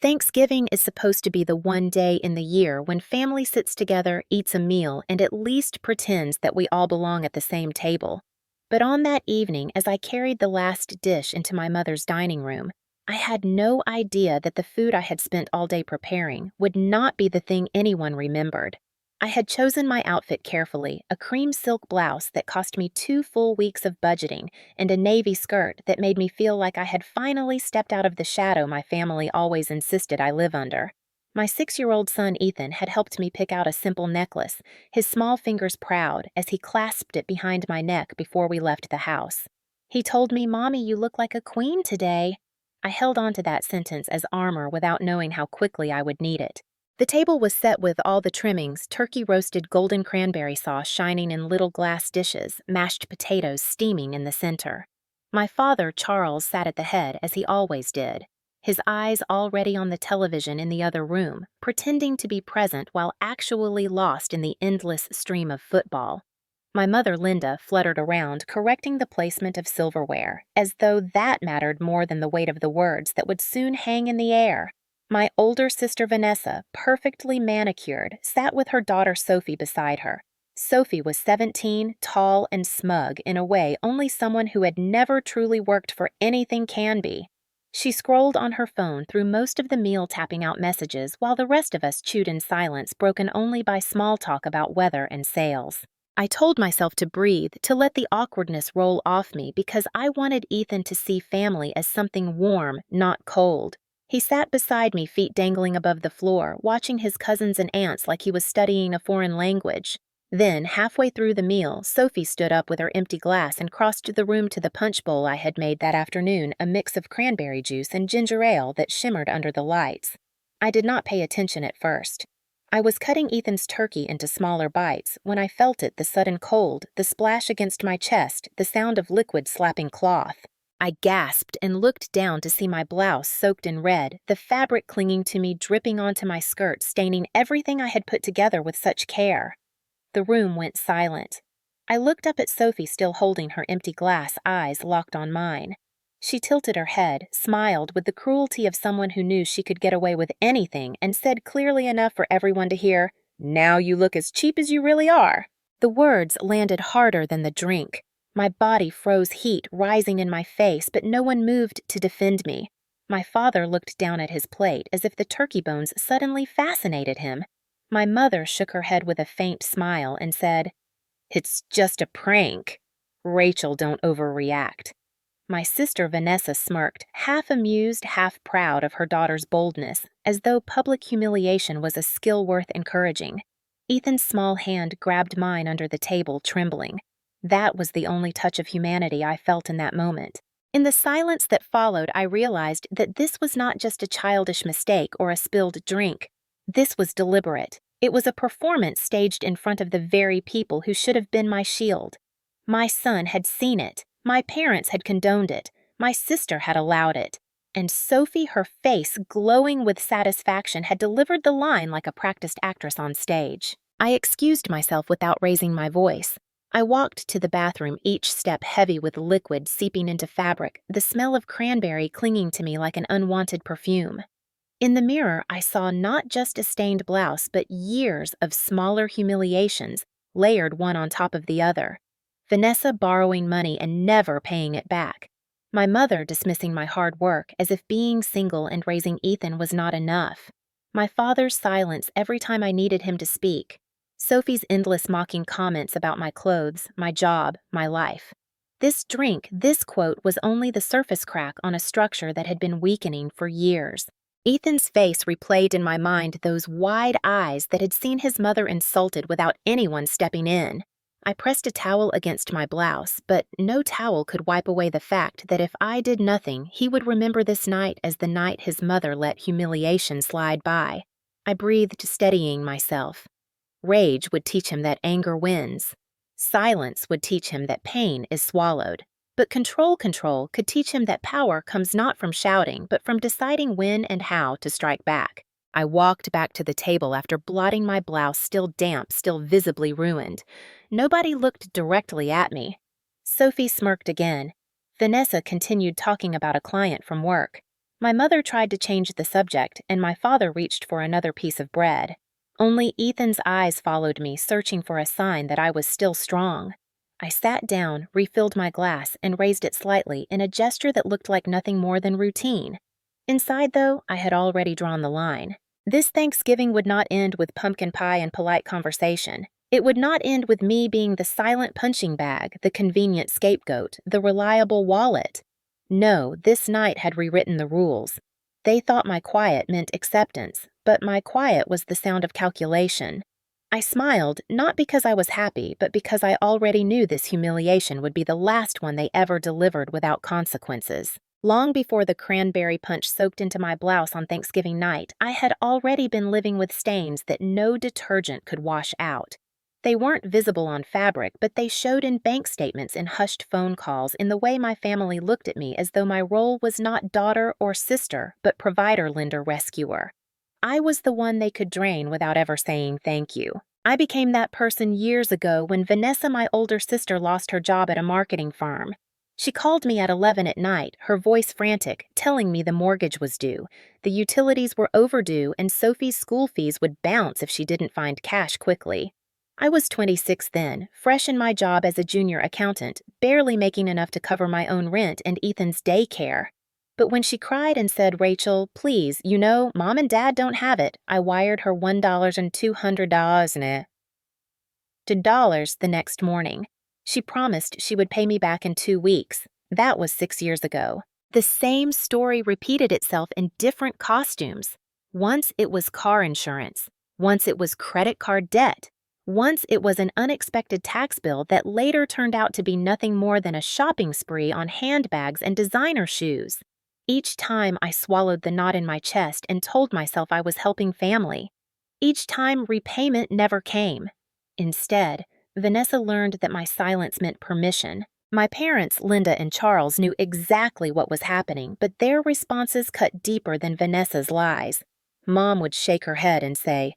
Thanksgiving is supposed to be the one day in the year when family sits together, eats a meal, and at least pretends that we all belong at the same table. But on that evening, as I carried the last dish into my mother's dining room, I had no idea that the food I had spent all day preparing would not be the thing anyone remembered. I had chosen my outfit carefully, a cream silk blouse that cost me 2 full weeks of budgeting, and a navy skirt that made me feel like I had finally stepped out of the shadow my family always insisted I live under. My 6-year-old son Ethan had helped me pick out a simple necklace, his small fingers proud as he clasped it behind my neck before we left the house. He told me, "Mommy, you look like a queen today." I held on to that sentence as armor without knowing how quickly I would need it. The table was set with all the trimmings, turkey-roasted golden cranberry sauce shining in little glass dishes, mashed potatoes steaming in the center. My father, Charles, sat at the head, as he always did, his eyes already on the television in the other room, pretending to be present while actually lost in the endless stream of football. My mother, Linda, fluttered around, correcting the placement of silverware, as though that mattered more than the weight of the words that would soon hang in the air. My older sister Vanessa, perfectly manicured, sat with her daughter Sophie beside her. Sophie was 17, tall and smug in a way only someone who had never truly worked for anything can be. She scrolled on her phone through most of the meal, tapping out messages, while the rest of us chewed in silence, broken only by small talk about weather and sales. I told myself to breathe, to let the awkwardness roll off me, because I wanted Ethan to see family as something warm, not cold. He sat beside me, feet dangling above the floor, watching his cousins and aunts like he was studying a foreign language. Then, halfway through the meal, Sophie stood up with her empty glass and crossed the room to the punch bowl I had made that afternoon, a mix of cranberry juice and ginger ale that shimmered under the lights. I did not pay attention at first. I was cutting Ethan's turkey into smaller bites when I felt it, the sudden cold, the splash against my chest, the sound of liquid slapping cloth. I gasped and looked down to see my blouse soaked in red, the fabric clinging to me dripping onto my skirt, staining everything I had put together with such care. The room went silent. I looked up at Sophie, still holding her empty glass, eyes locked on mine. She tilted her head, smiled with the cruelty of someone who knew she could get away with anything, and said clearly enough for everyone to hear, "Now you look as cheap as you really are." The words landed harder than the drink. My body froze, heat rising in my face, but no one moved to defend me. My father looked down at his plate as if the turkey bones suddenly fascinated him. My mother shook her head with a faint smile and said, "It's just a prank. Rachel, don't overreact." My sister Vanessa smirked, half amused, half proud of her daughter's boldness, as though public humiliation was a skill worth encouraging. Ethan's small hand grabbed mine under the table, trembling. That was the only touch of humanity I felt in that moment. In the silence that followed, I realized that this was not just a childish mistake or a spilled drink. This was deliberate. It was a performance staged in front of the very people who should have been my shield. My son had seen it. My parents had condoned it. My sister had allowed it. And Sophie, her face glowing with satisfaction, had delivered the line like a practiced actress on stage. I excused myself without raising my voice. I walked to the bathroom, each step heavy with liquid seeping into fabric, the smell of cranberry clinging to me like an unwanted perfume. In the mirror, I saw not just a stained blouse, but years of smaller humiliations, layered one on top of the other. Vanessa borrowing money and never paying it back. My mother dismissing my hard work as if being single and raising Ethan was not enough. My father's silence every time I needed him to speak. Sophie's endless mocking comments about my clothes, my job, my life. This drink, this quote, was only the surface crack on a structure that had been weakening for years. Ethan's face replayed in my mind those wide eyes that had seen his mother insulted without anyone stepping in. I pressed a towel against my blouse, but no towel could wipe away the fact that if I did nothing, he would remember this night as the night his mother let humiliation slide by. I breathed, steadying myself. Rage would teach him that anger wins. Silence would teach him that pain is swallowed. But control could teach him that power comes not from shouting, but from deciding when and how to strike back. I walked back to the table after blotting my blouse, still damp, still visibly ruined. Nobody looked directly at me. Sophie smirked again. Vanessa continued talking about a client from work. My mother tried to change the subject, and my father reached for another piece of bread. Only Ethan's eyes followed me, searching for a sign that I was still strong. I sat down, refilled my glass, and raised it slightly in a gesture that looked like nothing more than routine. Inside, though, I had already drawn the line. This Thanksgiving would not end with pumpkin pie and polite conversation. It would not end with me being the silent punching bag, the convenient scapegoat, the reliable wallet. No, this night had rewritten the rules. They thought my quiet meant acceptance, but my quiet was the sound of calculation. I smiled, not because I was happy, but because I already knew this humiliation would be the last one they ever delivered without consequences. Long before the cranberry punch soaked into my blouse on Thanksgiving night, I had already been living with stains that no detergent could wash out. They weren't visible on fabric, but they showed in bank statements and hushed phone calls, in the way my family looked at me as though my role was not daughter or sister, but provider, lender, rescuer. I was the one they could drain without ever saying thank you. I became that person years ago when Vanessa, my older sister, lost her job at a marketing firm. She called me at 11 at night, her voice frantic, telling me the mortgage was due, the utilities were overdue, and Sophie's school fees would bounce if she didn't find cash quickly. I was 26 then, fresh in my job as a junior accountant, barely making enough to cover my own rent and Ethan's daycare. But when she cried and said, "Rachel, please, Mom and Dad don't have it," I wired her $1,200 to dollars the next morning. She promised she would pay me back in 2 weeks. That was 6 years ago. The same story repeated itself in different costumes. Once it was car insurance. Once it was credit card debt. Once it was an unexpected tax bill that later turned out to be nothing more than a shopping spree on handbags and designer shoes. Each time I swallowed the knot in my chest and told myself I was helping family. Each time repayment never came. Instead, Vanessa learned that my silence meant permission. My parents, Linda and Charles, knew exactly what was happening, but their responses cut deeper than Vanessa's lies. Mom would shake her head and say,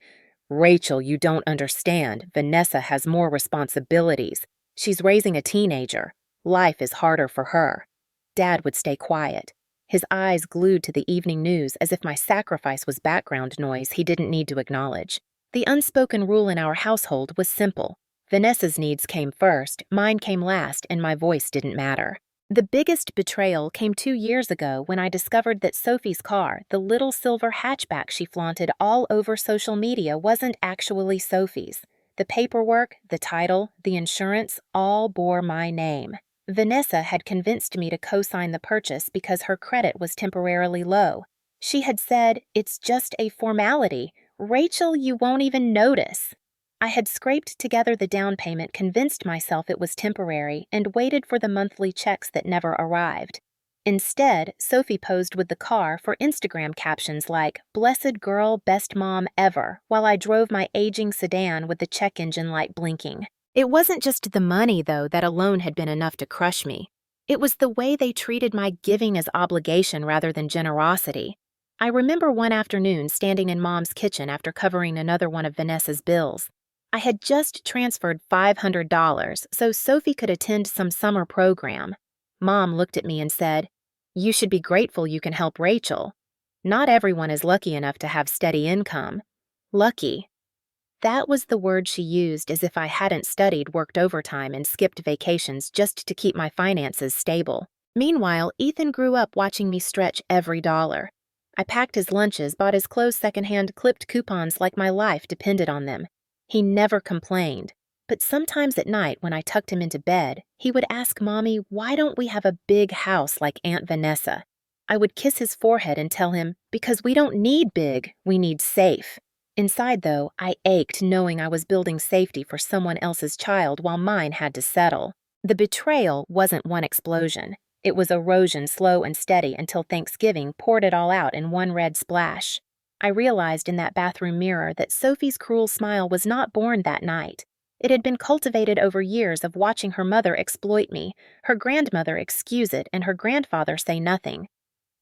"Rachel, you don't understand. Vanessa has more responsibilities. She's raising a teenager. Life is harder for her." Dad would stay quiet, his eyes glued to the evening news as if my sacrifice was background noise he didn't need to acknowledge. The unspoken rule in our household was simple. Vanessa's needs came first, mine came last, and my voice didn't matter. The biggest betrayal came 2 years ago when I discovered that Sophie's car, the little silver hatchback she flaunted all over social media, wasn't actually Sophie's. The paperwork, the title, the insurance all bore my name. Vanessa had convinced me to co-sign the purchase because her credit was temporarily low. She had said, "It's just a formality. Rachel, you won't even notice." I had scraped together the down payment, convinced myself it was temporary, and waited for the monthly checks that never arrived. Instead, Sophie posed with the car for Instagram captions like, "Blessed girl, best mom ever," while I drove my aging sedan with the check engine light blinking. It wasn't just the money, though, that alone had been enough to crush me. It was the way they treated my giving as obligation rather than generosity. I remember one afternoon standing in Mom's kitchen after covering another one of Vanessa's bills. I had just transferred $500 so Sophie could attend some summer program. Mom looked at me and said, "You should be grateful you can help Rachel. Not everyone is lucky enough to have steady income." Lucky. That was the word she used, as if I hadn't studied, worked overtime, and skipped vacations just to keep my finances stable. Meanwhile, Ethan grew up watching me stretch every dollar. I packed his lunches, bought his clothes secondhand, clipped coupons like my life depended on them. He never complained, but sometimes at night when I tucked him into bed, he would ask Mommy, "Why don't we have a big house like Aunt Vanessa?" I would kiss his forehead and tell him, "Because we don't need big, we need safe." Inside, though, I ached knowing I was building safety for someone else's child while mine had to settle. The betrayal wasn't one explosion. It was erosion, slow and steady, until Thanksgiving poured it all out in one red splash. I realized in that bathroom mirror that Sophie's cruel smile was not born that night. It had been cultivated over years of watching her mother exploit me, her grandmother excuse it, and her grandfather say nothing.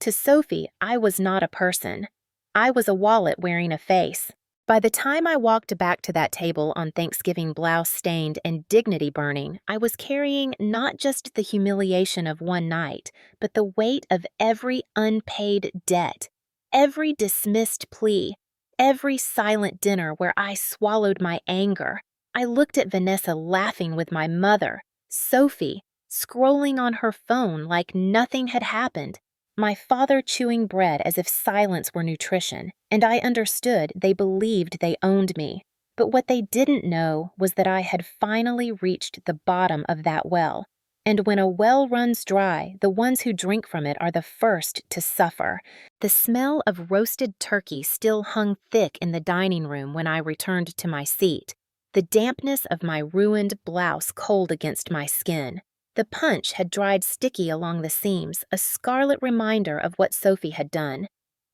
To Sophie, I was not a person. I was a wallet wearing a face. By the time I walked back to that table on Thanksgiving, blouse stained and dignity burning, I was carrying not just the humiliation of one night, but the weight of every unpaid debt, every dismissed plea, every silent dinner where I swallowed my anger. I looked at Vanessa laughing with my mother, Sophie, scrolling on her phone like nothing had happened, my father chewing bread as if silence were nutrition, and I understood they believed they owned me. But what they didn't know was that I had finally reached the bottom of that well. And when a well runs dry, the ones who drink from it are the first to suffer. The smell of roasted turkey still hung thick in the dining room when I returned to my seat, the dampness of my ruined blouse cold against my skin. The punch had dried sticky along the seams, a scarlet reminder of what Sophie had done.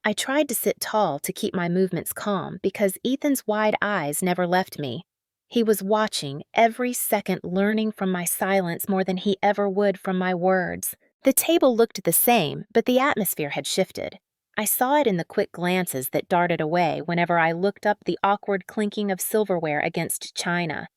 I tried to sit tall to keep my movements calm because Ethan's wide eyes never left me. He was watching, every second learning from my silence more than he ever would from my words. The table looked the same, but the atmosphere had shifted. I saw it in the quick glances that darted away whenever I looked up the awkward clinking of silverware against china.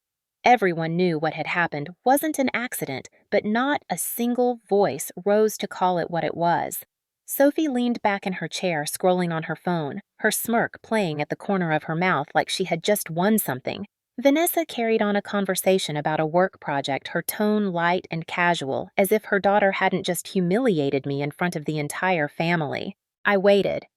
Everyone knew what had happened wasn't an accident, but not a single voice rose to call it what it was. Sophie leaned back in her chair, scrolling on her phone, her smirk playing at the corner of her mouth like she had just won something. Vanessa carried on a conversation about a work project, her tone light and casual, as if her daughter hadn't just humiliated me in front of the entire family. I waited.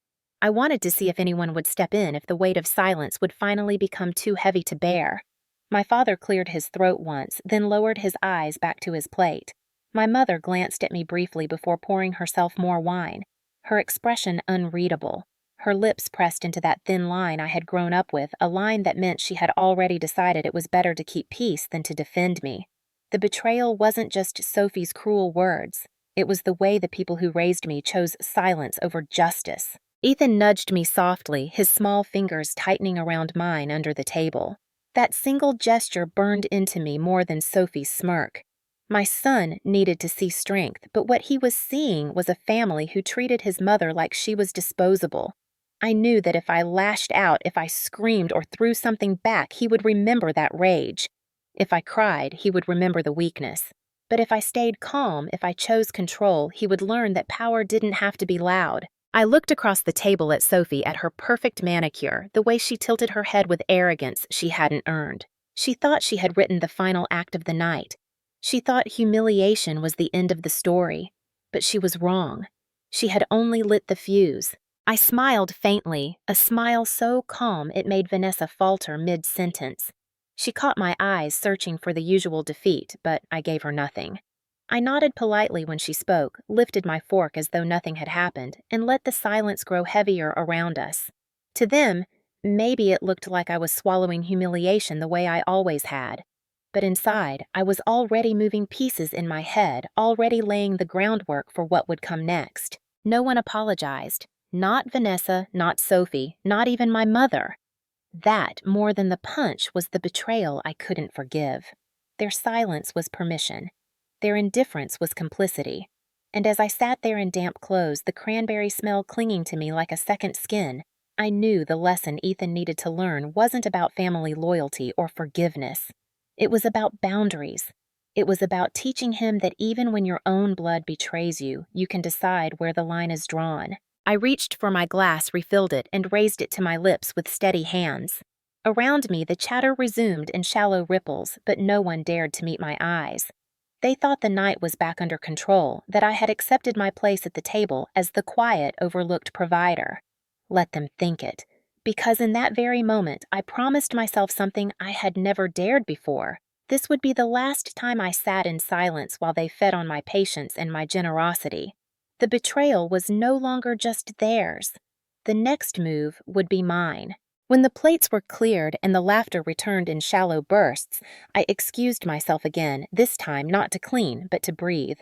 I wanted to see if anyone would step in if the weight of silence would finally become too heavy to bear. My father cleared his throat once, then lowered his eyes back to his plate. My mother glanced at me briefly before pouring herself more wine, her expression unreadable, her lips pressed into that thin line I had grown up with, a line that meant she had already decided it was better to keep peace than to defend me. The betrayal wasn't just Sophie's cruel words. It was the way the people who raised me chose silence over justice. Ethan nudged me softly, his small fingers tightening around mine under the table. That single gesture burned into me more than Sophie's smirk. My son needed to see strength, but what he was seeing was a family who treated his mother like she was disposable. I knew that if I lashed out, if I screamed or threw something back, he would remember that rage. If I cried, he would remember the weakness. But if I stayed calm, if I chose control, he would learn that power didn't have to be loud. I looked across the table at Sophie, at her perfect manicure, the way she tilted her head with arrogance she hadn't earned. She thought she had written the final act of the night. She thought humiliation was the end of the story. But she was wrong. She had only lit the fuse. I smiled faintly, a smile so calm it made Vanessa falter mid-sentence. She caught my eyes searching for the usual defeat, but I gave her nothing. I nodded politely when she spoke, lifted my fork as though nothing had happened, and let the silence grow heavier around us. To them, maybe it looked like I was swallowing humiliation the way I always had. But inside, I was already moving pieces in my head, already laying the groundwork for what would come next. No one apologized. Not Vanessa, not Sophie, not even my mother. That, more than the punch, was the betrayal I couldn't forgive. Their silence was permission. Their indifference was complicity. And as I sat there in damp clothes, the cranberry smell clinging to me like a second skin, I knew the lesson Ethan needed to learn wasn't about family loyalty or forgiveness. It was about boundaries. It was about teaching him that even when your own blood betrays you, you can decide where the line is drawn. I reached for my glass, refilled it, and raised it to my lips with steady hands. Around me, the chatter resumed in shallow ripples, but no one dared to meet my eyes. They thought the night was back under control, that I had accepted my place at the table as the quiet, overlooked provider. Let them think it, because in that very moment I promised myself something I had never dared before. This would be the last time I sat in silence while they fed on my patience and my generosity. The betrayal was no longer just theirs. The next move would be mine. When the plates were cleared and the laughter returned in shallow bursts, I excused myself again, this time not to clean, but to breathe.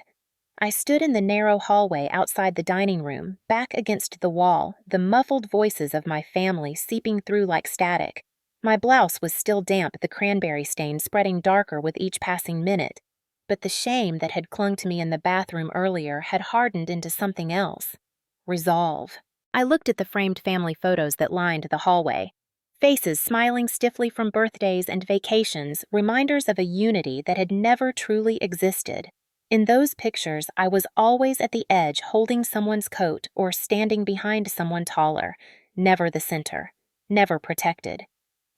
I stood in the narrow hallway outside the dining room, back against the wall, the muffled voices of my family seeping through like static. My blouse was still damp, the cranberry stain spreading darker with each passing minute. But the shame that had clung to me in the bathroom earlier had hardened into something else. Resolve. I looked at the framed family photos that lined the hallway. Faces smiling stiffly from birthdays and vacations, reminders of a unity that had never truly existed. In those pictures, I was always at the edge holding someone's coat or standing behind someone taller, never the center, never protected.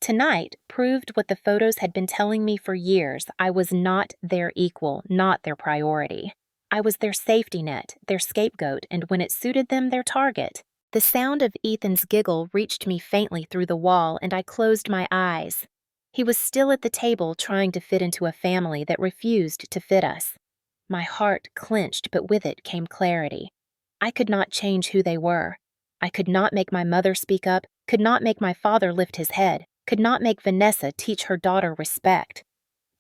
Tonight proved what the photos had been telling me for years. I was not their equal, not their priority. I was their safety net, their scapegoat, and when it suited them, their target. The sound of Ethan's giggle reached me faintly through the wall, and I closed my eyes. He was still at the table trying to fit into a family that refused to fit us. My heart clenched, but with it came clarity. I could not change who they were. I could not make my mother speak up, could not make my father lift his head, could not make Vanessa teach her daughter respect.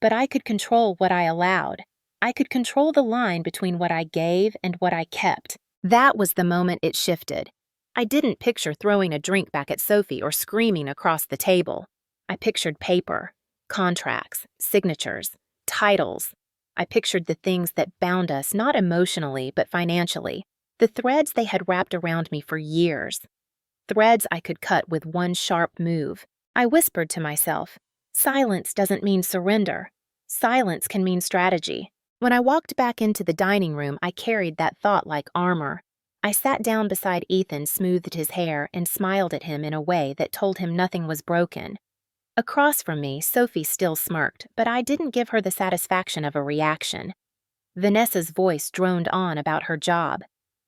But I could control what I allowed. I could control the line between what I gave and what I kept. That was the moment it shifted. I didn't picture throwing a drink back at Sophie or screaming across the table. I pictured paper, contracts, signatures, titles. I pictured the things that bound us not emotionally but financially, the threads they had wrapped around me for years. Threads I could cut with one sharp move. I whispered to myself, silence doesn't mean surrender. Silence can mean strategy. When I walked back into the dining room, I carried that thought like armor. I sat down beside Ethan, smoothed his hair, and smiled at him in a way that told him nothing was broken. Across from me, Sophie still smirked, but I didn't give her the satisfaction of a reaction. Vanessa's voice droned on about her job.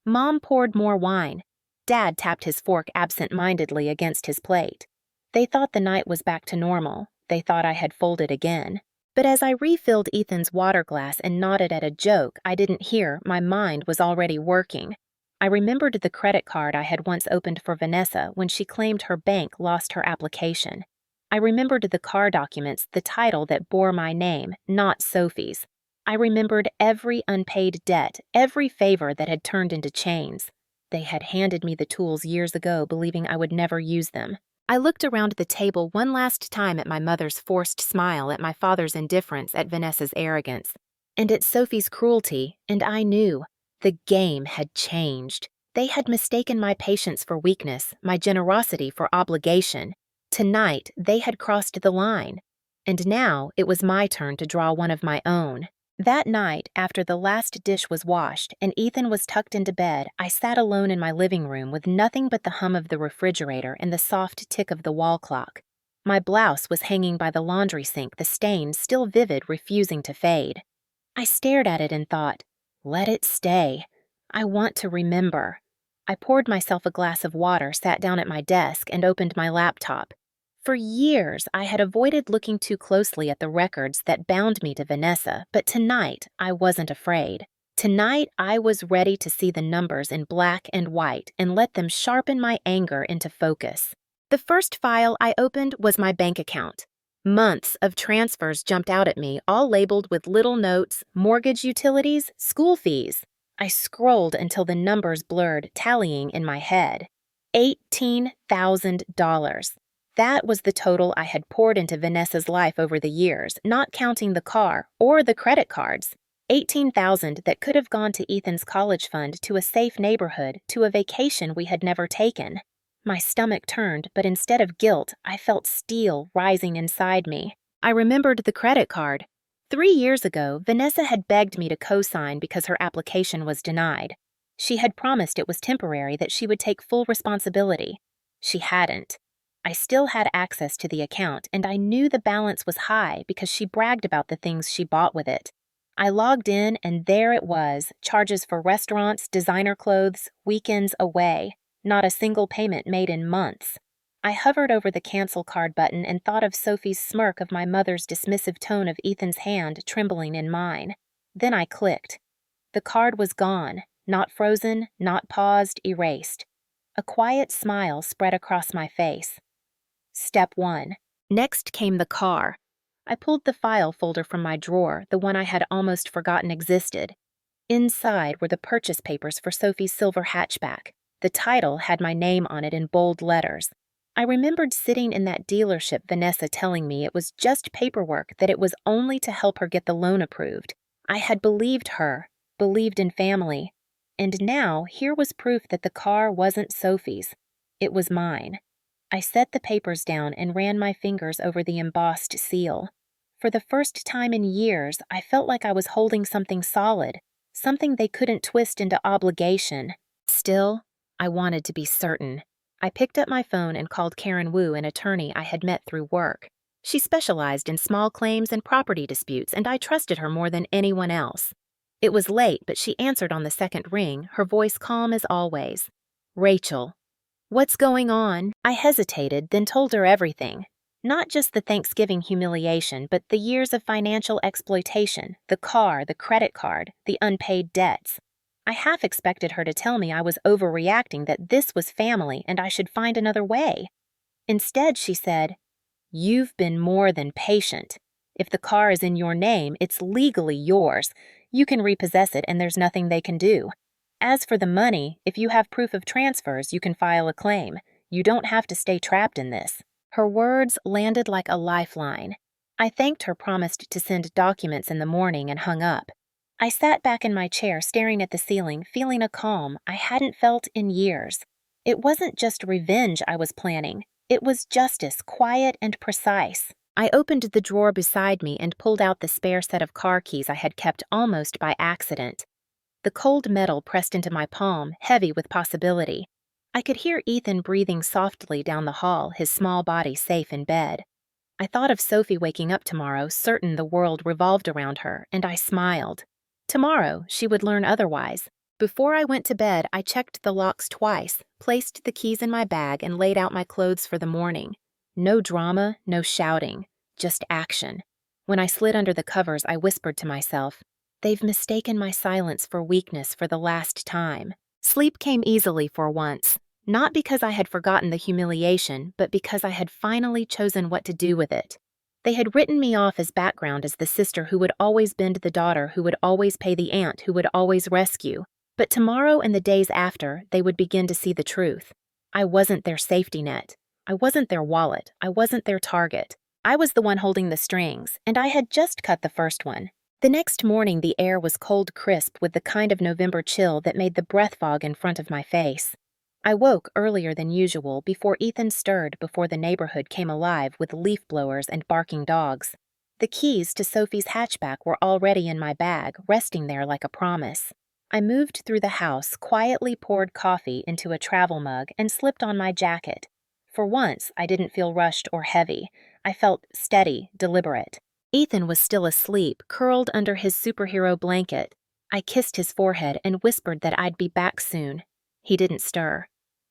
Mom poured more wine. Dad tapped his fork absent-mindedly against his plate. They thought the night was back to normal. They thought I had folded again. But as I refilled Ethan's water glass and nodded at a joke I didn't hear, my mind was already working. I remembered the credit card I had once opened for Vanessa when she claimed her bank lost her application. I remembered the car documents, the title that bore my name, not Sophie's. I remembered every unpaid debt, every favor that had turned into chains. They had handed me the tools years ago, believing I would never use them. I looked around the table one last time at my mother's forced smile, at my father's indifference, at Vanessa's arrogance, and at Sophie's cruelty, and I knew. The game had changed. They had mistaken my patience for weakness, my generosity for obligation. Tonight, they had crossed the line. And now, it was my turn to draw one of my own. That night, after the last dish was washed and Ethan was tucked into bed, I sat alone in my living room with nothing but the hum of the refrigerator and the soft tick of the wall clock. My blouse was hanging by the laundry sink, the stain still vivid, refusing to fade. I stared at it and thought, let it stay. I want to remember. I poured myself a glass of water, sat down at my desk, and opened my laptop. For years, I had avoided looking too closely at the records that bound me to Vanessa, but tonight, I wasn't afraid. Tonight, I was ready to see the numbers in black and white and let them sharpen my anger into focus. The first file I opened was my bank account. Months of transfers jumped out at me, all labeled with little notes, mortgage utilities, school fees. I scrolled until the numbers blurred, tallying in my head. $18,000. That was the total I had poured into Vanessa's life over the years, not counting the car or the credit cards. $18,000 that could have gone to Ethan's college fund, to a safe neighborhood, to a vacation we had never taken. My stomach turned, but instead of guilt, I felt steel rising inside me. I remembered the credit card. 3 years ago, Vanessa had begged me to co-sign because her application was denied. She had promised it was temporary, that she would take full responsibility. She hadn't. I still had access to the account, and I knew the balance was high because she bragged about the things she bought with it. I logged in, and there it was, charges for restaurants, designer clothes, weekends away. Not a single payment made in months. I hovered over the cancel card button and thought of Sophie's smirk, of my mother's dismissive tone, of Ethan's hand trembling in mine. Then I clicked. The card was gone, not frozen, not paused, erased. A quiet smile spread across my face. Step 1. Next came the car. I pulled the file folder from my drawer, the one I had almost forgotten existed. Inside were the purchase papers for Sophie's silver hatchback. The title had my name on it in bold letters. I remembered sitting in that dealership, Vanessa telling me it was just paperwork, that it was only to help her get the loan approved. I had believed her, believed in family. And now, here was proof that the car wasn't Sophie's. It was mine. I set the papers down and ran my fingers over the embossed seal. For the first time in years, I felt like I was holding something solid, something they couldn't twist into obligation. Still, I wanted to be certain. I picked up my phone and called Karen Wu, an attorney I had met through work. She specialized in small claims and property disputes, and I trusted her more than anyone else. It was late, but she answered on the second ring, her voice calm as always. "Rachel." "What's going on?" I hesitated, then told her everything. Not just the Thanksgiving humiliation, but the years of financial exploitation, the car, the credit card, the unpaid debts. I half expected her to tell me I was overreacting, that this was family and I should find another way. Instead, she said, "You've been more than patient. If the car is in your name, it's legally yours. You can repossess it and there's nothing they can do. As for the money, if you have proof of transfers, you can file a claim. You don't have to stay trapped in this." Her words landed like a lifeline. I thanked her, promised to send documents in the morning, and hung up. I sat back in my chair, staring at the ceiling, feeling a calm I hadn't felt in years. It wasn't just revenge I was planning. It was justice, quiet and precise. I opened the drawer beside me and pulled out the spare set of car keys I had kept almost by accident. The cold metal pressed into my palm, heavy with possibility. I could hear Ethan breathing softly down the hall, his small body safe in bed. I thought of Sophie waking up tomorrow, certain the world revolved around her, and I smiled. Tomorrow, she would learn otherwise. Before I went to bed, I checked the locks twice, placed the keys in my bag, and laid out my clothes for the morning. No drama, no shouting, just action. When I slid under the covers, I whispered to myself, "They've mistaken my silence for weakness for the last time." Sleep came easily for once, not because I had forgotten the humiliation, but because I had finally chosen what to do with it. They had written me off as background, as the sister who would always bend the daughter, who would always pay the aunt, who would always rescue. But tomorrow and the days after, they would begin to see the truth. I wasn't their safety net. I wasn't their wallet. I wasn't their target. I was the one holding the strings, and I had just cut the first one. The next morning, the air was cold crisp with the kind of November chill that made the breath fog in front of my face. I woke earlier than usual, before Ethan stirred, before the neighborhood came alive with leaf blowers and barking dogs. The keys to Sophie's hatchback were already in my bag, resting there like a promise. I moved through the house, quietly poured coffee into a travel mug, and slipped on my jacket. For once, I didn't feel rushed or heavy. I felt steady, deliberate. Ethan was still asleep, curled under his superhero blanket. I kissed his forehead and whispered that I'd be back soon. He didn't stir.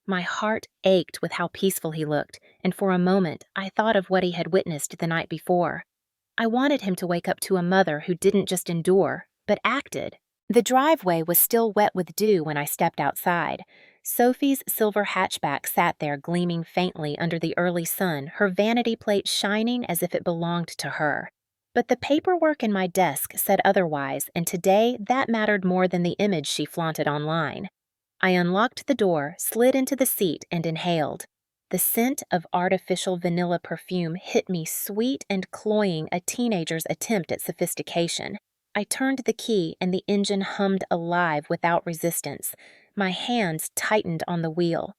My heart ached with how peaceful he looked, and for a moment I thought of what he had witnessed the night before. I wanted him to wake up to a mother who didn't just endure, but acted. The driveway was still wet with dew when I stepped outside. Sophie's silver hatchback sat there gleaming faintly under the early sun, her vanity plate shining as if it belonged to her. But the paperwork in my desk said otherwise, and today that mattered more than the image she flaunted online. I unlocked the door, slid into the seat, and inhaled. The scent of artificial vanilla perfume hit me, sweet and cloying, a teenager's attempt at sophistication. I turned the key and the engine hummed alive without resistance. My hands tightened on the wheel.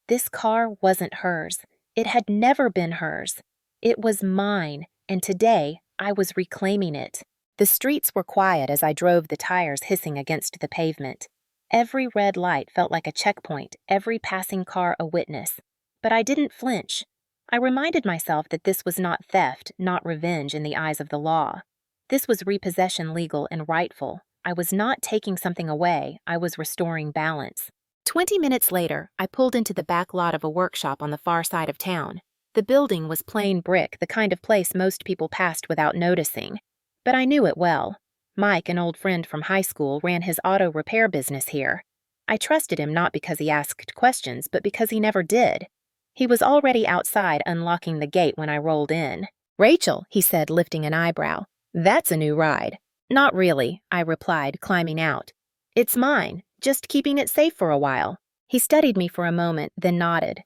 This car wasn't hers. It had never been hers. It was mine, and today I was reclaiming it. The streets were quiet as I drove, the tires hissing against the pavement. Every red light felt like a checkpoint, every passing car a witness. But I didn't flinch. I reminded myself that this was not theft, not revenge in the eyes of the law. This was repossession, legal and rightful. I was not taking something away, I was restoring balance. 20 minutes later, I pulled into the back lot of a workshop on the far side of town. The building was plain brick, the kind of place most people passed without noticing. But I knew it well. Mike, an old friend from high school, ran his auto repair business here. I trusted him not because he asked questions, but because he never did. He was already outside unlocking the gate when I rolled in. "Rachel," he said, lifting an eyebrow. "That's a new ride." "Not really," I replied, climbing out. "It's mine, just keeping it safe for a while." He studied me for a moment, then nodded.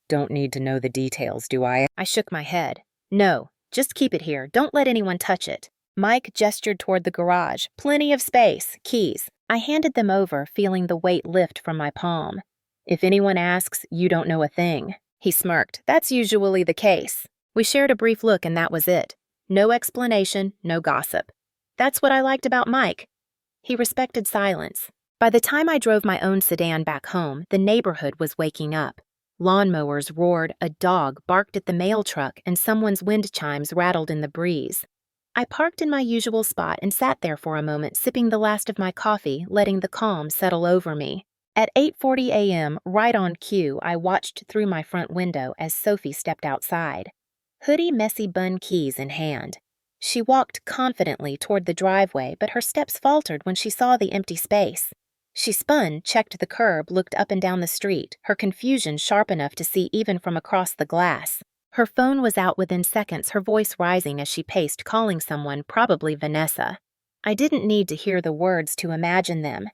"Don't need to know the details, do I?" I shook my head. "No, just keep it here. Don't let anyone touch it." Mike gestured toward the garage. "Plenty of space. Keys." I handed them over, feeling the weight lift from my palm. "If anyone asks, you don't know a thing." He smirked. That's usually the case. We shared a brief look and that was it. No explanation, no gossip. That's what I liked about Mike. He respected silence. By the time I drove my own sedan back home, the neighborhood was waking up. Lawnmowers roared, a dog barked at the mail truck, and someone's wind chimes rattled in the breeze. I parked in my usual spot and sat there for a moment, sipping the last of my coffee, letting the calm settle over me. At 8:40 a.m., right on cue, I watched through my front window as Sophie stepped outside. Hoodie messy bun keys in hand. She walked confidently toward the driveway, but her steps faltered when she saw the empty space. She spun, checked the curb, looked up and down the street, her confusion sharp enough to see even from across the glass. Her phone was out within seconds, her voice rising as she paced, calling someone, probably Vanessa. I didn't need to hear the words to imagine them.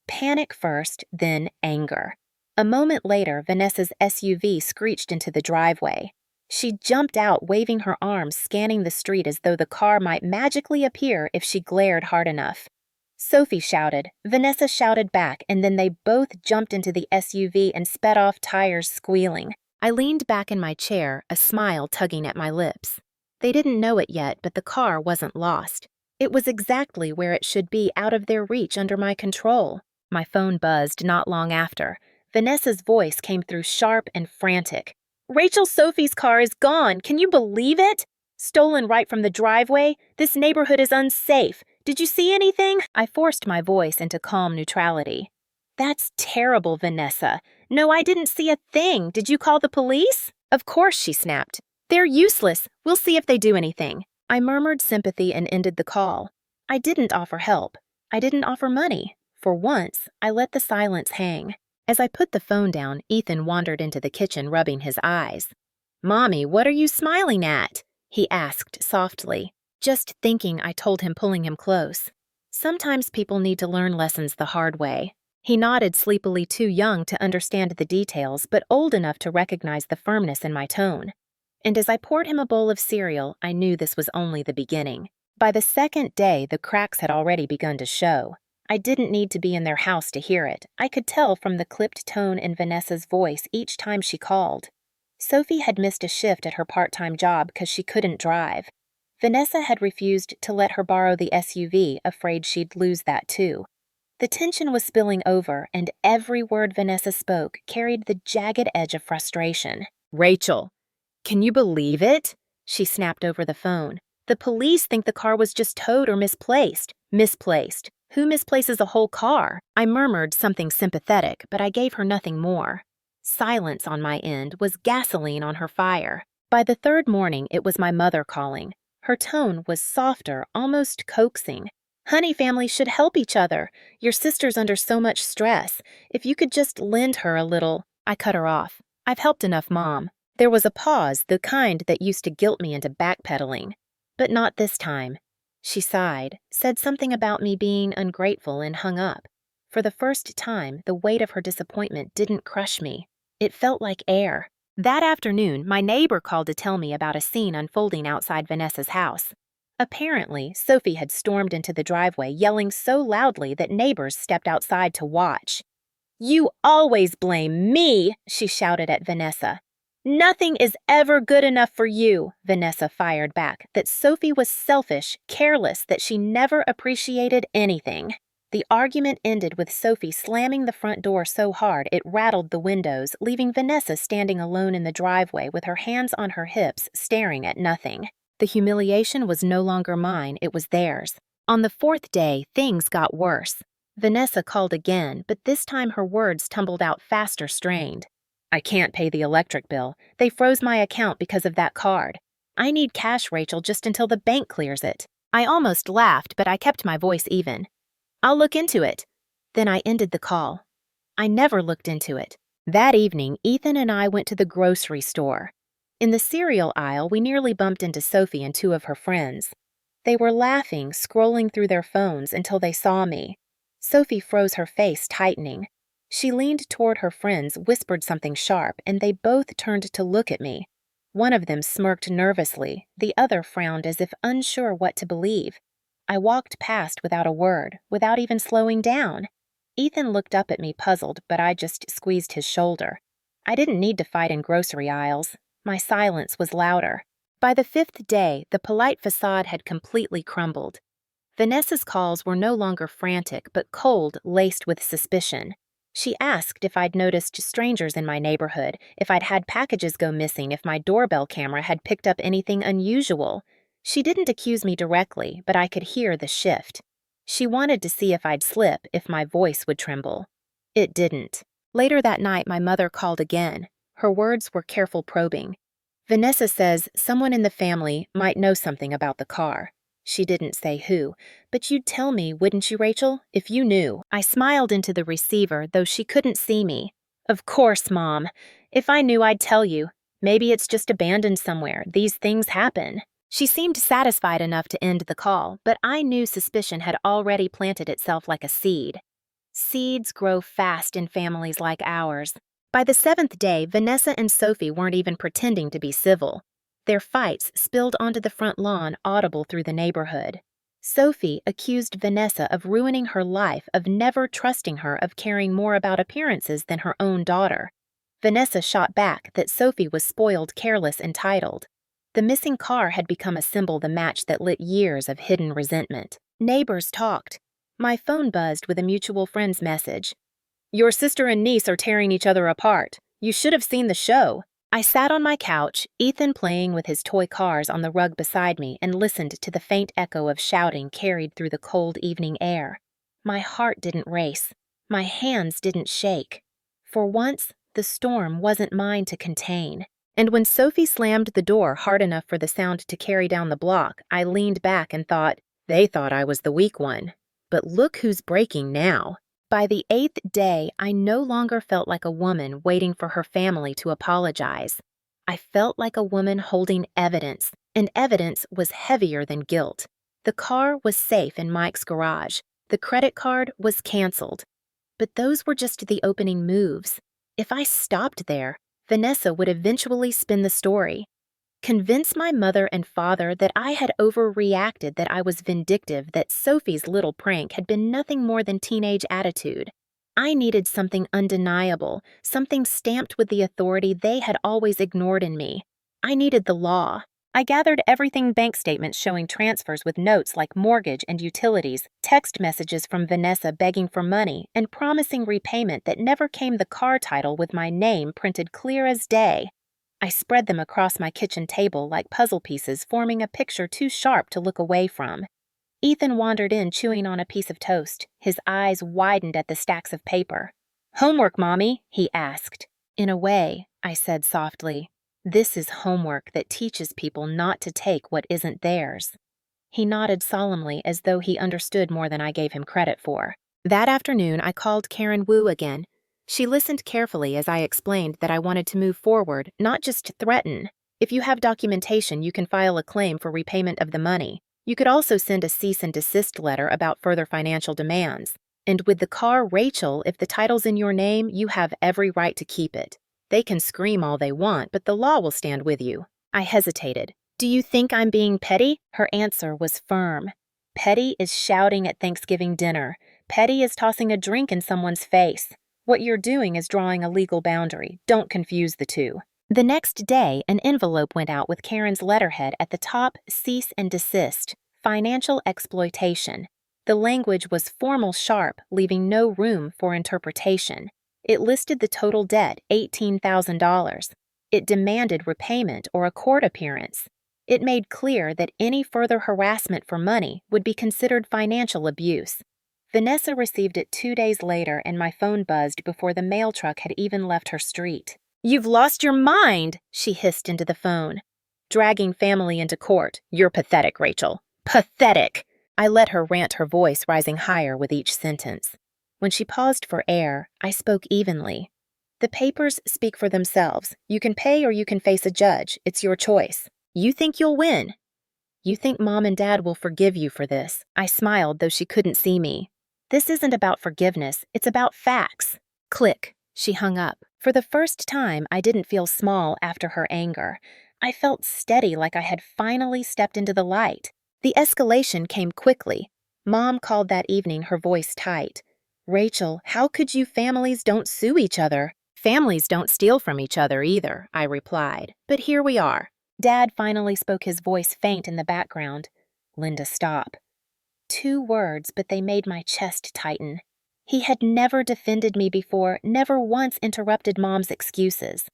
Panic first, then anger. A moment later, Vanessa's SUV screeched into the driveway. She jumped out, waving her arms, scanning the street as though the car might magically appear if she glared hard enough. Sophie shouted, Vanessa shouted back, and then they both jumped into the SUV and sped off, tires squealing. I leaned back in my chair, a smile tugging at my lips. They didn't know it yet, but the car wasn't lost. It was exactly where it should be, out of their reach, under my control. My phone buzzed not long after. Vanessa's voice came through sharp and frantic. Rachel, Sophie's car is gone. Can you believe it? Stolen right from the driveway. This neighborhood is unsafe. Did you see anything? I forced my voice into calm neutrality. That's terrible, Vanessa. No, I didn't see a thing. Did you call the police? Of course, she snapped. They're useless. We'll see if they do anything. I murmured sympathy and ended the call. I didn't offer help. I didn't offer money. For once, I let the silence hang. As I put the phone down, Ethan wandered into the kitchen, rubbing his eyes. Mommy, what are you smiling at? He asked softly. Just thinking, I told him, pulling him close. Sometimes people need to learn lessons the hard way. He nodded sleepily, too young to understand the details, but old enough to recognize the firmness in my tone. And as I poured him a bowl of cereal, I knew this was only the beginning. By the second day, the cracks had already begun to show. I didn't need to be in their house to hear it. I could tell from the clipped tone in Vanessa's voice each time she called. Sophie had missed a shift at her part-time job because she couldn't drive. Vanessa had refused to let her borrow the SUV, afraid she'd lose that too. The tension was spilling over, and every word Vanessa spoke carried the jagged edge of frustration. Rachel, can you believe it? She snapped over the phone. The police think the car was just towed or misplaced. Misplaced. Who misplaces a whole car? I murmured something sympathetic, but I gave her nothing more. Silence on my end was gasoline on her fire. By the third morning, it was my mother calling. Her tone was softer, almost coaxing. Honey, families should help each other. Your sister's under so much stress. If you could just lend her a little. I cut her off. I've helped enough, Mom. There was a pause, the kind that used to guilt me into backpedaling. But not this time. She sighed, said something about me being ungrateful, and hung up. For the first time, the weight of her disappointment didn't crush me. It felt like air. That afternoon, my neighbor called to tell me about a scene unfolding outside Vanessa's house. Apparently, Sophie had stormed into the driveway, yelling so loudly that neighbors stepped outside to watch. You always blame me, she shouted at Vanessa. Nothing is ever good enough for you, Vanessa fired back, that Sophie was selfish, careless, that she never appreciated anything. The argument ended with Sophie slamming the front door so hard it rattled the windows, leaving Vanessa standing alone in the driveway with her hands on her hips, staring at nothing. The humiliation was no longer mine, it was theirs. On the fourth day, things got worse. Vanessa called again, but this time her words tumbled out faster, strained. I can't pay the electric bill. They froze my account because of that card. I need cash, Rachel, just until the bank clears it. I almost laughed, but I kept my voice even. I'll look into it. Then I ended the call. I never looked into it. That evening, Ethan and I went to the grocery store. In the cereal aisle, we nearly bumped into Sophie and two of her friends. They were laughing, scrolling through their phones until they saw me. Sophie froze, her face tightening. She leaned toward her friends, whispered something sharp, and they both turned to look at me. One of them smirked nervously, the other frowned as if unsure what to believe. I walked past without a word, without even slowing down. Ethan looked up at me puzzled, but I just squeezed his shoulder. I didn't need to fight in grocery aisles. My silence was louder. By the fifth day, the polite facade had completely crumbled. Vanessa's calls were no longer frantic, but cold, laced with suspicion. She asked if I'd noticed strangers in my neighborhood, if I'd had packages go missing, if my doorbell camera had picked up anything unusual. She didn't accuse me directly, but I could hear the shift. She wanted to see if I'd slip, if my voice would tremble. It didn't. Later that night, my mother called again. Her words were careful probing. Vanessa says someone in the family might know something about the car. She didn't say who, but you'd tell me, wouldn't you, Rachel, if you knew? I smiled into the receiver, though she couldn't see me. Of course, Mom. If I knew, I'd tell you. Maybe it's just abandoned somewhere. These things happen. She seemed satisfied enough to end the call, but I knew suspicion had already planted itself like a seed. Seeds grow fast in families like ours. By the seventh day, Vanessa and Sophie weren't even pretending to be civil. Their fights spilled onto the front lawn, audible through the neighborhood. Sophie accused Vanessa of ruining her life, of never trusting her, of caring more about appearances than her own daughter. Vanessa shot back that Sophie was spoiled, careless, entitled. The missing car had become a symbol, the match that lit years of hidden resentment. Neighbors talked. My phone buzzed with a mutual friend's message. Your sister and niece are tearing each other apart. You should have seen the show. I sat on my couch, Ethan playing with his toy cars on the rug beside me, and listened to the faint echo of shouting carried through the cold evening air. My heart didn't race. My hands didn't shake. For once, the storm wasn't mine to contain. And when Sophie slammed the door hard enough for the sound to carry down the block, I leaned back and thought, they thought I was the weak one. But look who's breaking now. By the eighth day, I no longer felt like a woman waiting for her family to apologize. I felt like a woman holding evidence, and evidence was heavier than guilt. The car was safe in Mike's garage. The credit card was canceled. But those were just the opening moves. If I stopped there, Vanessa would eventually spin the story. Convince my mother and father that I had overreacted, that I was vindictive, that Sophie's little prank had been nothing more than teenage attitude. I needed something undeniable, something stamped with the authority they had always ignored in me. I needed the law. I gathered everything: bank statements showing transfers with notes like mortgage and utilities, text messages from Vanessa begging for money and promising repayment that never came, the car title with my name printed clear as day. I spread them across my kitchen table like puzzle pieces, forming a picture too sharp to look away from. Ethan wandered in, chewing on a piece of toast. His eyes widened at the stacks of paper. "Homework, Mommy?" he asked. "In a way," I said softly. "This is homework that teaches people not to take what isn't theirs." He nodded solemnly, as though he understood more than I gave him credit for. That afternoon, I called Karen Wu again. She listened carefully as I explained that I wanted to move forward, not just threaten. If you have documentation, you can file a claim for repayment of the money. You could also send a cease and desist letter about further financial demands. And with the car, Rachel, if the title's in your name, you have every right to keep it. They can scream all they want, but the law will stand with you. I hesitated. "Do you think I'm being petty?" Her answer was firm. "Petty is shouting at Thanksgiving dinner. Petty is tossing a drink in someone's face. What you're doing is drawing a legal boundary. Don't confuse the two." The next day, an envelope went out with Karen's letterhead at the top: cease and desist, financial exploitation. The language was formal, sharp, leaving no room for interpretation. It listed the total debt, $18,000. It demanded repayment or a court appearance. It made clear that any further harassment for money would be considered financial abuse. Vanessa received it 2 days later, and my phone buzzed before the mail truck had even left her street. "You've lost your mind," she hissed into the phone. "Dragging family into court. You're pathetic, Rachel. Pathetic!" I let her rant, her voice rising higher with each sentence. When she paused for air, I spoke evenly. "The papers speak for themselves. You can pay or you can face a judge. It's your choice. You think you'll win. You think Mom and Dad will forgive you for this." I smiled, though she couldn't see me. "This isn't about forgiveness. It's about facts." Click. She hung up. For the first time, I didn't feel small after her anger. I felt steady, like I had finally stepped into the light. The escalation came quickly. Mom called that evening, her voice tight. "Rachel, how could you families don't sue each other?" Families don't steal from each other either, I replied. But here we are. Dad finally spoke, his voice faint in the background. Linda, stop. 2 words, but they made my chest tighten. He had never defended me before, never once interrupted Mom's excuses.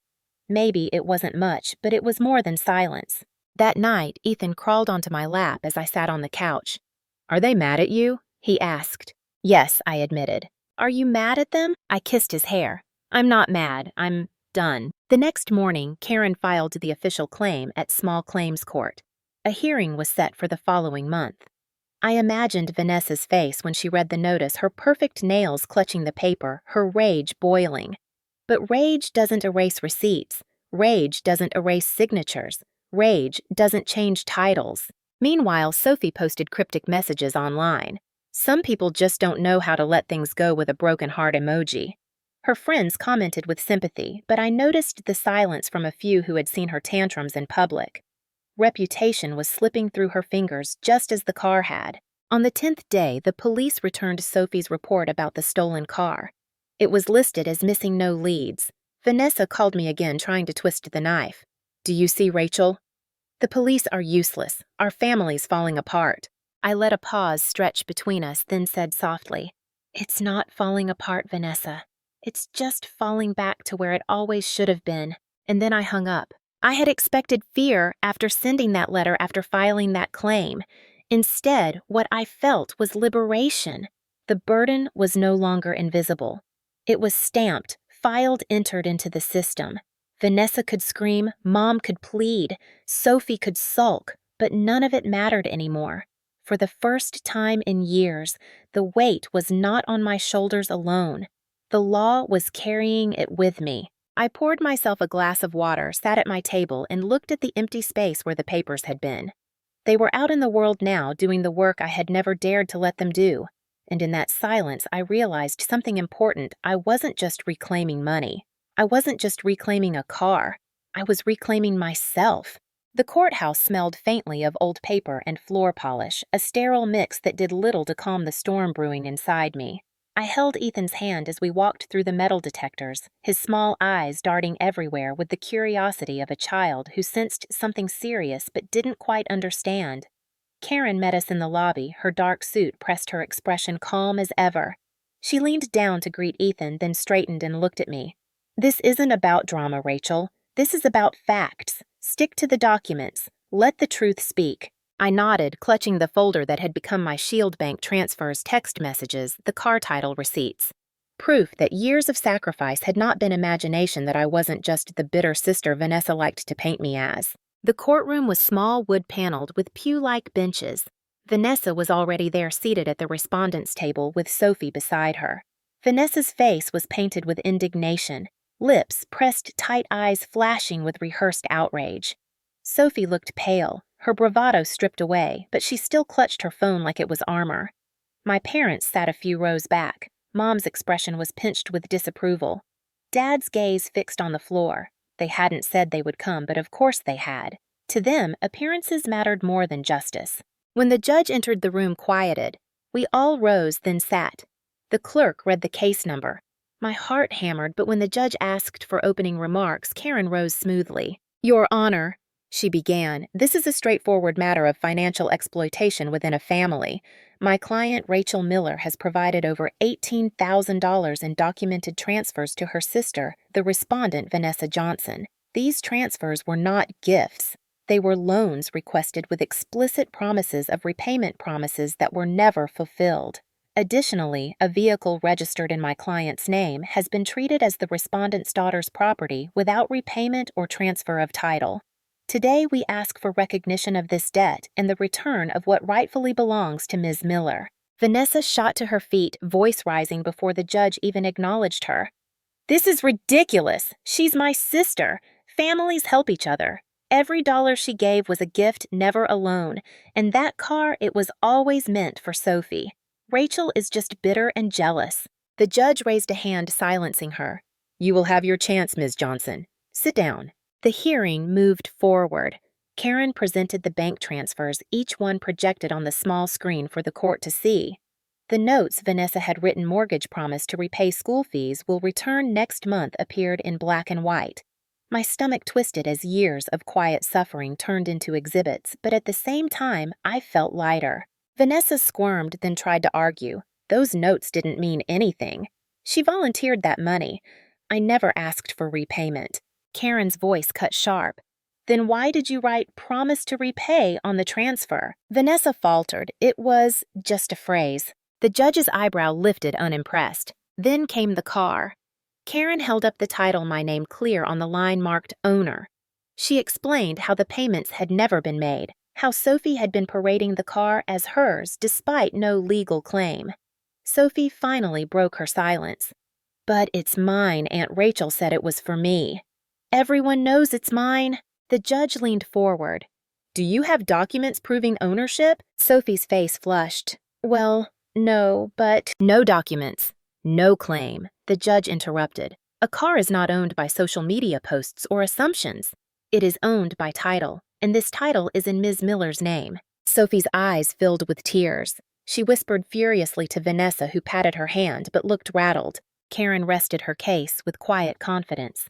Maybe it wasn't much, but it was more than silence. That night, Ethan crawled onto my lap as I sat on the couch. Are they mad at you? He asked. Yes, I admitted. Are you mad at them? I kissed his hair. I'm not mad. I'm done. The next morning, Karen filed the official claim at Small Claims Court. A hearing was set for the following month. I imagined Vanessa's face when she read the notice, her perfect nails clutching the paper, her rage boiling. But rage doesn't erase receipts. Rage doesn't erase signatures. Rage doesn't change titles. Meanwhile, Sophie posted cryptic messages online. Some people just don't know how to let things go with a broken heart emoji. Her friends commented with sympathy, but I noticed the silence from a few who had seen her tantrums in public. Reputation was slipping through her fingers just as the car had. On the 10th day, the police returned Sophie's report about the stolen car. It was listed as missing no leads. Vanessa called me again, trying to twist the knife. Do you see Rachel? The police are useless. Our family's falling apart. I let a pause stretch between us, then said softly, It's not falling apart, Vanessa. It's just falling back to where it always should have been. And then I hung up. I had expected fear after sending that letter, after filing that claim. Instead, what I felt was liberation. The burden was no longer invisible. It was stamped, filed, entered into the system. Vanessa could scream, Mom could plead, Sophie could sulk, but none of it mattered anymore. For the first time in years, the weight was not on my shoulders alone. The law was carrying it with me. I poured myself a glass of water, sat at my table, and looked at the empty space where the papers had been. They were out in the world now, doing the work I had never dared to let them do. And in that silence, I realized something important. I wasn't just reclaiming money. I wasn't just reclaiming a car. I was reclaiming myself. The courthouse smelled faintly of old paper and floor polish, a sterile mix that did little to calm the storm brewing inside me. I held Ethan's hand as we walked through the metal detectors, his small eyes darting everywhere with the curiosity of a child who sensed something serious but didn't quite understand. Karen met us in the lobby, her dark suit pressed, her expression calm as ever. She leaned down to greet Ethan, then straightened and looked at me. This isn't about drama, Rachel. This is about facts. Stick to the documents. Let the truth speak. I nodded, clutching the folder that had become my Shield Bank transfers, text messages, the car title receipts. Proof that years of sacrifice had not been imagination, that I wasn't just the bitter sister Vanessa liked to paint me as. The courtroom was small, wood-paneled, with pew-like benches. Vanessa was already there, seated at the respondent's table with Sophie beside her. Vanessa's face was painted with indignation, lips pressed tight, eyes flashing with rehearsed outrage. Sophie looked pale, her bravado stripped away, but she still clutched her phone like it was armor. My parents sat a few rows back. Mom's expression was pinched with disapproval. Dad's gaze fixed on the floor. They hadn't said they would come, but of course they had. To them, appearances mattered more than justice. When the judge entered the room quieted, we all rose, then sat. The clerk read the case number. My heart hammered, but when the judge asked for opening remarks, Karen rose smoothly. Your Honor, she began, this is a straightforward matter of financial exploitation within a family. My client, Rachel Miller, has provided over $18,000 in documented transfers to her sister, the respondent, Vanessa Johnson. These transfers were not gifts. They were loans requested with explicit promises of repayment promises that were never fulfilled. Additionally, a vehicle registered in my client's name has been treated as the respondent's daughter's property without repayment or transfer of title. Today, we ask for recognition of this debt and the return of what rightfully belongs to Ms. Miller. Vanessa shot to her feet, voice rising before the judge even acknowledged her. This is ridiculous. She's my sister. Families help each other. Every dollar she gave was a gift, never a loan. And that car, it was always meant for Sophie. Rachel is just bitter and jealous. The judge raised a hand, silencing her. You will have your chance, Ms. Johnson. Sit down. The hearing moved forward. Karen presented the bank transfers, each one projected on the small screen for the court to see. The notes Vanessa had written mortgage promise to repay school fees will return next month appeared in black and white. My stomach twisted as years of quiet suffering turned into exhibits, but at the same time, I felt lighter. Vanessa squirmed, then tried to argue. Those notes didn't mean anything. She volunteered that money. I never asked for repayment. Karen's voice cut sharp. Then why did you write promise to repay on the transfer? Vanessa faltered. It was just a phrase. The judge's eyebrow lifted unimpressed. Then came the car. Karen held up the title my name clear on the line marked owner. She explained how the payments had never been made, how Sophie had been parading the car as hers despite no legal claim. Sophie finally broke her silence. But it's mine. Aunt Rachel said it was for me. Everyone knows it's mine. The judge leaned forward. Do you have documents proving ownership? Sophie's face flushed. Well, no, but no documents. No claim. The judge interrupted. A car is not owned by social media posts or assumptions. It is owned by title, and this title is in Ms. Miller's name. Sophie's eyes filled with tears. She whispered furiously to Vanessa, who patted her hand but looked rattled. Karen rested her case with quiet confidence.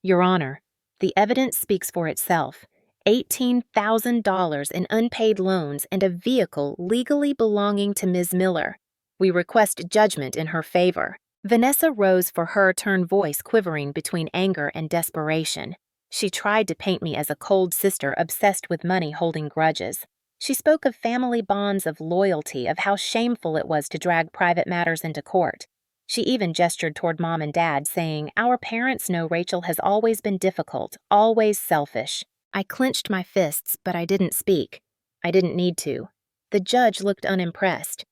Your Honor, the evidence speaks for itself. $18,000 in unpaid loans and a vehicle legally belonging to Ms. Miller. We request judgment in her favor. Vanessa rose for her turn, voice quivering between anger and desperation. She tried to paint me as a cold sister obsessed with money, holding grudges. She spoke of family bonds, of loyalty, of how shameful it was to drag private matters into court. She even gestured toward Mom and Dad, saying, Our parents know Rachel has always been difficult, always selfish. I clenched my fists, but I didn't speak. I didn't need to. The judge looked unimpressed.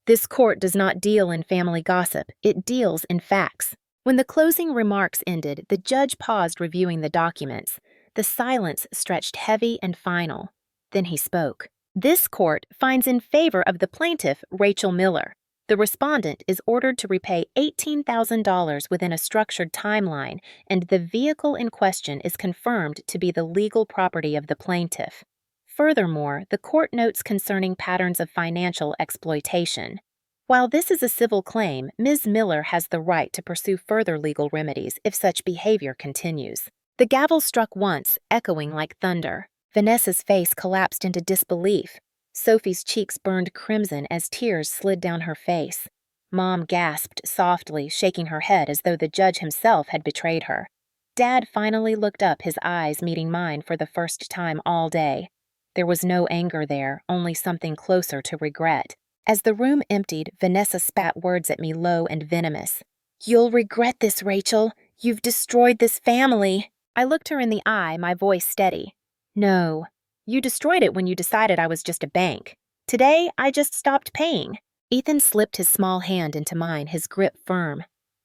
This court does not deal in family gossip. It deals in facts. When the closing remarks ended, the judge paused, reviewing the documents. The silence stretched heavy and final. Then he spoke. This court finds in favor of the plaintiff, Rachel Miller. The respondent is ordered to repay $18,000 within a structured timeline, and the vehicle in question is confirmed to be the legal property of the plaintiff. Furthermore, the court notes concerning patterns of financial exploitation. While this is a civil claim, Ms. Miller has the right to pursue further legal remedies if such behavior continues. The gavel struck once, echoing like thunder. Vanessa's face collapsed into disbelief. Sophie's cheeks burned crimson as tears slid down her face. Mom gasped softly, shaking her head as though the judge himself had betrayed her. Dad finally looked up, his eyes meeting mine for the first time all day. There was no anger there, only something closer to regret. As the room emptied, Vanessa spat words at me, low and venomous. You'll regret this, Rachel. You've destroyed this family. I looked her in the eye, my voice steady. No. You destroyed it when you decided I was just a bank. Today, I just stopped paying. Ethan slipped his small hand into mine, his grip firm.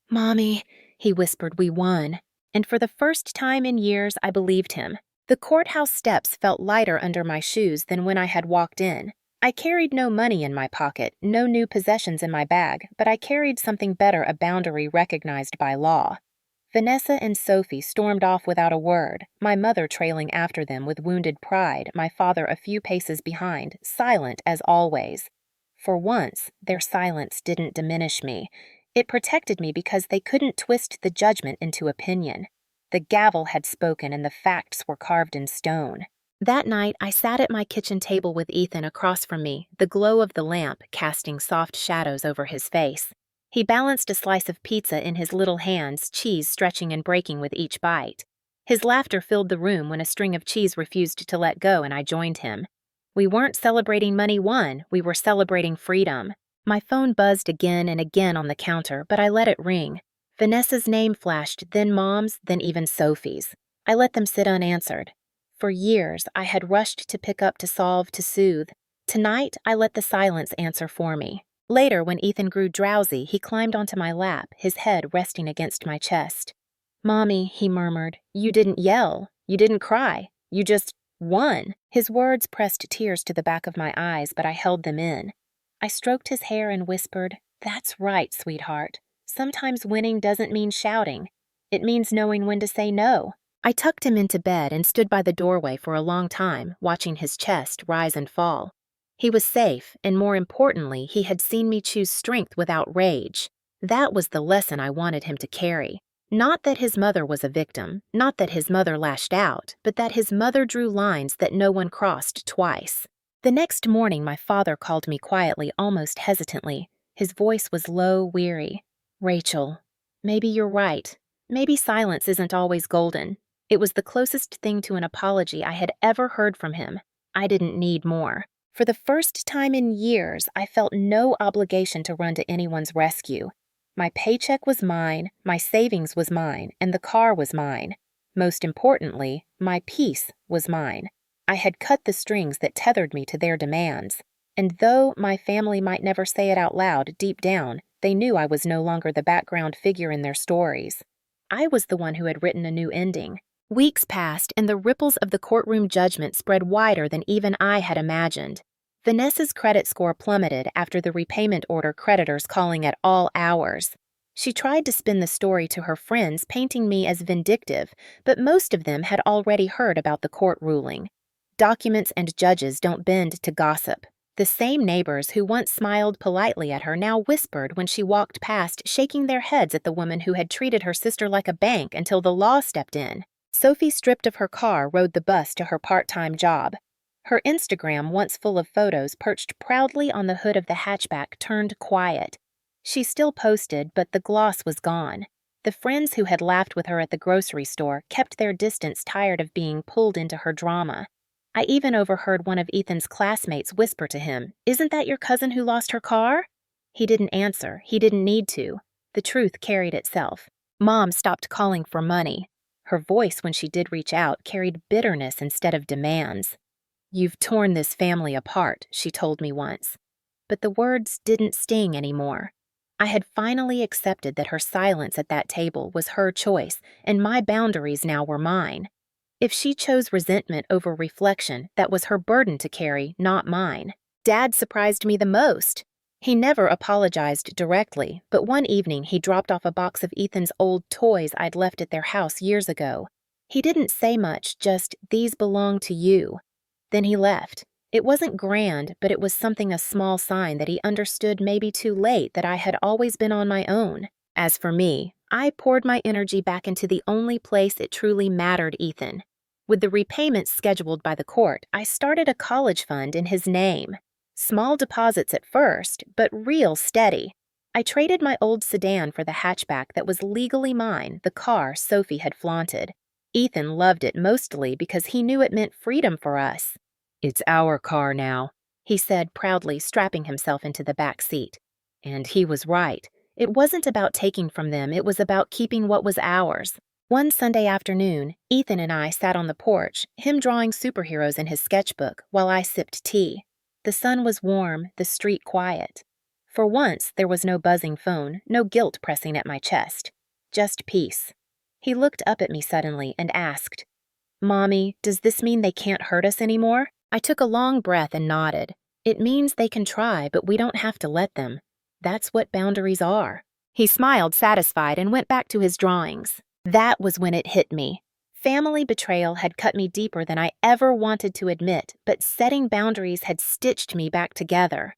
Mommy, he whispered, we won. And for the first time in years, I believed him. The courthouse steps felt lighter under my shoes than when I had walked in. I carried no money in my pocket, no new possessions in my bag, but I carried something better, a boundary recognized by law. Vanessa and Sophie stormed off without a word, my mother trailing after them with wounded pride, my father a few paces behind, silent as always. For once, their silence didn't diminish me. It protected me because they couldn't twist the judgment into opinion. The gavel had spoken and the facts were carved in stone. That night, I sat at my kitchen table with Ethan across from me, the glow of the lamp casting soft shadows over his face. He balanced a slice of pizza in his little hands, cheese stretching and breaking with each bite. His laughter filled the room when a string of cheese refused to let go and I joined him. We weren't celebrating money won, we were celebrating freedom. My phone buzzed again and again on the counter, but I let it ring. Vanessa's name flashed, then Mom's, then even Sophie's. I let them sit unanswered. For years, I had rushed to pick up, to solve, to soothe. Tonight, I let the silence answer for me. Later, when Ethan grew drowsy, he climbed onto my lap, his head resting against my chest. Mommy, he murmured, you didn't yell. You didn't cry. You just won. His words pressed tears to the back of my eyes, but I held them in. I stroked his hair and whispered, That's right, sweetheart. Sometimes winning doesn't mean shouting. It means knowing when to say no. I tucked him into bed and stood by the doorway for a long time, watching his chest rise and fall. He was safe, and more importantly, he had seen me choose strength without rage. That was the lesson I wanted him to carry. Not that his mother was a victim, not that his mother lashed out, but that his mother drew lines that no one crossed twice. The next morning, my father called me quietly, almost hesitantly. His voice was low, weary. "Rachel, maybe you're right. Maybe silence isn't always golden." It was the closest thing to an apology I had ever heard from him. I didn't need more. For the first time in years, I felt no obligation to run to anyone's rescue. My paycheck was mine, my savings was mine, and the car was mine. Most importantly, my peace was mine. I had cut the strings that tethered me to their demands. And though my family might never say it out loud, deep down, they knew I was no longer the background figure in their stories. I was the one who had written a new ending. Weeks passed, and the ripples of the courtroom judgment spread wider than even I had imagined. Vanessa's credit score plummeted after the repayment order creditors calling at all hours. She tried to spin the story to her friends, painting me as vindictive, but most of them had already heard about the court ruling. Documents and judges don't bend to gossip. The same neighbors who once smiled politely at her now whispered when she walked past, shaking their heads at the woman who had treated her sister like a bank until the law stepped in. Sophie, stripped of her car, rode the bus to her part-time job. Her Instagram, once full of photos, perched proudly on the hood of the hatchback, turned quiet. She still posted, but the gloss was gone. The friends who had laughed with her at the grocery store kept their distance, tired of being pulled into her drama. I even overheard one of Ethan's classmates whisper to him, "Isn't that your cousin who lost her car?" He didn't answer. He didn't need to. The truth carried itself. Mom stopped calling for money. Her voice, when she did reach out, carried bitterness instead of demands. "You've torn this family apart," she told me once. But the words didn't sting anymore. I had finally accepted that her silence at that table was her choice, and my boundaries now were mine. If she chose resentment over reflection, that was her burden to carry, not mine. Dad surprised me the most. He never apologized directly, but one evening he dropped off a box of Ethan's old toys I'd left at their house years ago. He didn't say much, just, "These belong to you." Then he left. It wasn't grand, but it was something, a small sign that he understood, maybe too late, that I had always been on my own. As for me, I poured my energy back into the only place it truly mattered, Ethan. With the repayments scheduled by the court, I started a college fund in his name. Small deposits at first, but real steady. I traded my old sedan for the hatchback that was legally mine, the car Sophie had flaunted. Ethan loved it mostly because he knew it meant freedom for us. "It's our car now," he said proudly, strapping himself into the back seat. And he was right. It wasn't about taking from them, it was about keeping what was ours. One Sunday afternoon, Ethan and I sat on the porch, him drawing superheroes in his sketchbook, while I sipped tea. The sun was warm, the street quiet. For once, there was no buzzing phone, no guilt pressing at my chest. Just peace. He looked up at me suddenly and asked, "Mommy, does this mean they can't hurt us anymore?" I took a long breath and nodded. "It means they can try, but we don't have to let them. That's what boundaries are." He smiled, satisfied, and went back to his drawings. That was when it hit me. Family betrayal had cut me deeper than I ever wanted to admit, but setting boundaries had stitched me back together.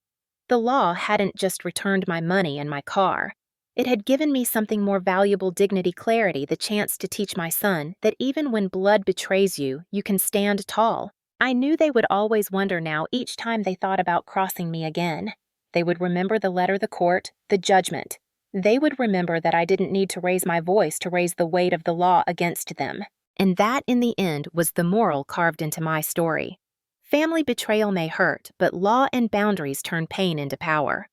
The law hadn't just returned my money and my car. It had given me something more valuable: dignity, clarity, the chance to teach my son that even when blood betrays you, you can stand tall. I knew they would always wonder now each time they thought about crossing me again. They would remember the letter, the court, the judgment. They would remember that I didn't need to raise my voice to raise the weight of the law against them. And that, in the end, was the moral carved into my story. Family betrayal may hurt, but law and boundaries turn pain into power.